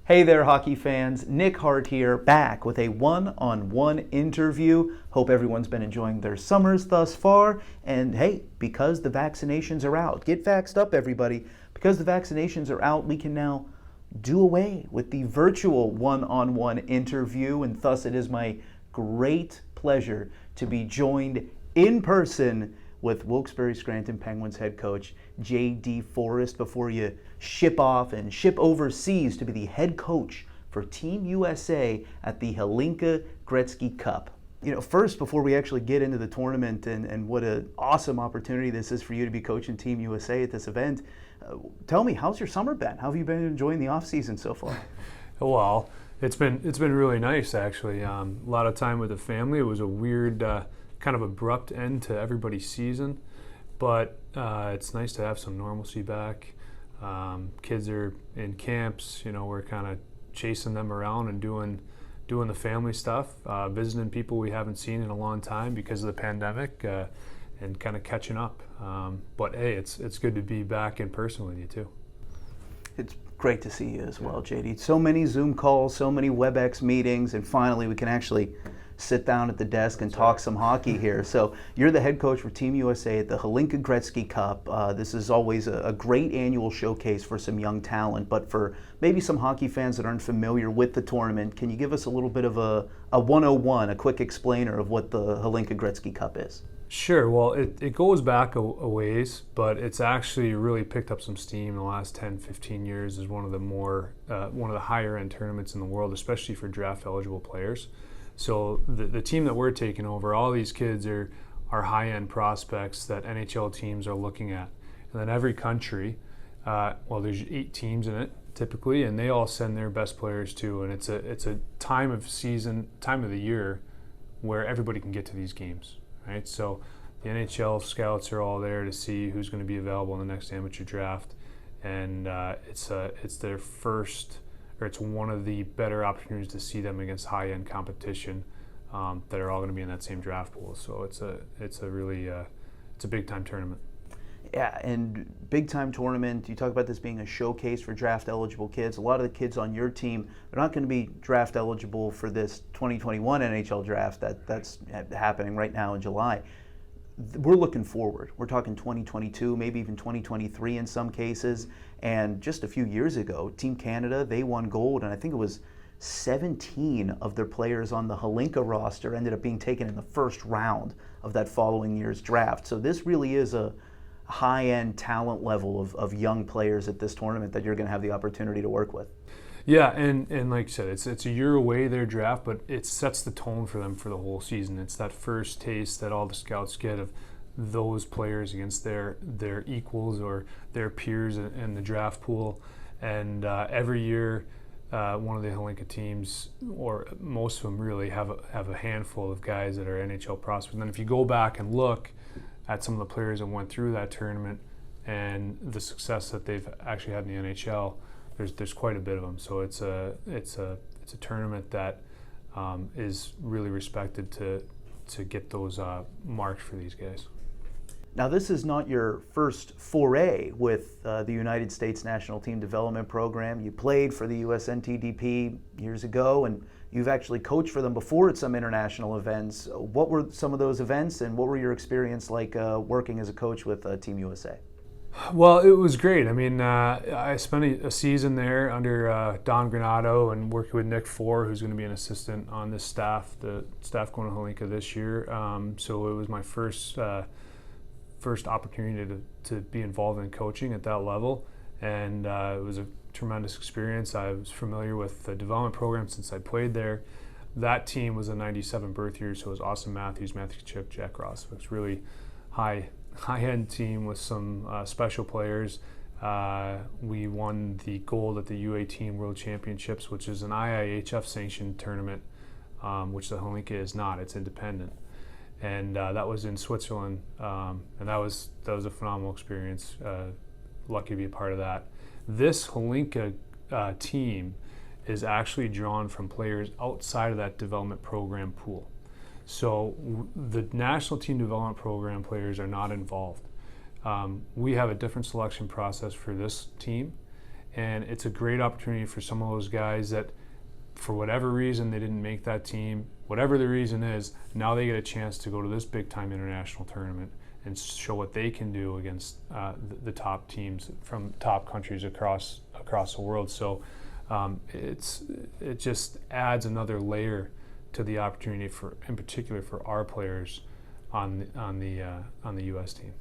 Hey there, hockey fans. Nick Hart here, back with a one-on-one interview. Hope everyone's been enjoying their summers thus far. And hey, because the vaccinations are out, get vaxxed up, everybody. Because the vaccinations are out, we can now do away with the virtual one-on-one interview. And thus, it is my great pleasure to be joined in person with Wilkes-Barre Scranton Penguins head coach J.D. Forrest before you ship off and ship overseas to be the head coach for Team USA at the Hlinka-Gretzky Cup. You know, first, before we actually get into the tournament and what an awesome opportunity this is for you to be coaching Team USA at this event, tell me, how's your summer been? How have you been enjoying the off season so far? Well, it's been really nice, actually. A lot of time with the family. It was a weird kind of abrupt end to everybody's season, but it's nice to have some normalcy back. Kids are in camps, you know, we're kind of chasing them around and doing the family stuff, visiting people we haven't seen in a long time because of the pandemic, and kind of catching up. But hey, it's good to be back in person with you too. It's great to see you as well, JD. So many Zoom calls, so many WebEx meetings, and finally we can actually sit down at the desk and talk some hockey here. So you're the head coach for Team USA at the Hlinka-Gretzky Cup. This is always a great annual showcase for some young talent, but for maybe some hockey fans that aren't familiar with the tournament, can you give us a little bit of a 101, a quick explainer of what the Hlinka-Gretzky Cup is? Sure. Well, it goes back a ways, but it's actually really picked up some steam in the last 10, 15 years as one of the higher end tournaments in the world, especially for draft eligible players. So the team that we're taking over, all these kids are high-end prospects that NHL teams are looking at. And then every country, there's 8 teams in it typically, and they all send their best players too. And it's a time of the year where everybody can get to these games, right? So the NHL scouts are all there to see who's going to be available in the next amateur draft, and it's their first. Or it's one of the better opportunities to see them against high-end competition that are all going to be in that same draft pool. So it's a really it's a big-time tournament. Yeah, and big-time tournament. You talk about this being a showcase for draft-eligible kids. A lot of the kids on your team, they're not going to be draft-eligible for this 2021 NHL draft that's happening right now in July. We're looking forward. We're talking 2022, maybe even 2023 in some cases. And just a few years ago, Team Canada, they won gold, and I think it was 17 of their players on the Hlinka roster ended up being taken in the first round of that following year's draft. So this really is a high-end talent level of young players at this tournament that you're going to have the opportunity to work with. Yeah, and like you said, it's a year away, their draft, but it sets the tone for them for the whole season. It's that first taste that all the scouts get of those players against their equals or their peers in the draft pool. And every year, one of the Hlinka teams, or most of them really, have a handful of guys that are NHL prospects. And then if you go back and look at some of the players that went through that tournament and the success that they've actually had in the NHL, there's quite a bit of them. So it's a tournament that is really respected to get those marked for these guys. Now, this is not your first foray with the United States National Team Development Program. You played for the USNTDP years ago, and you've actually coached for them before at some international events. What were some of those events, and what were your experience like working as a coach with Team USA? Well, it was great. I mean, I spent a season there under Don Granato and working with Nick Four, who's going to be an assistant on this staff, the staff going to Hlinka this year. So it was my first opportunity to be involved in coaching at that level, and it was a tremendous experience. I was familiar with the development program since I played there. That team was a 97 birth year, so it was Austin Matthews, Matthew Tkachuk, Jack Ross. It was really high-end team with some special players. We won the gold at the U18 World Championships, which is an IIHF-sanctioned tournament, which the Hlinka is not. It's independent. And that was in Switzerland, and that was a phenomenal experience. Lucky to be a part of that. This Hlinka team is actually drawn from players outside of that development program pool. So the national team development program players are not involved. We have a different selection process for this team, and it's a great opportunity for some of those guys that, for whatever reason, they didn't make that team. Whatever the reason is, now they get a chance to go to this big-time international tournament and show what they can do against the top teams from top countries across the world. So it just adds another layer to the opportunity for, in particular, for our players on the U.S. team.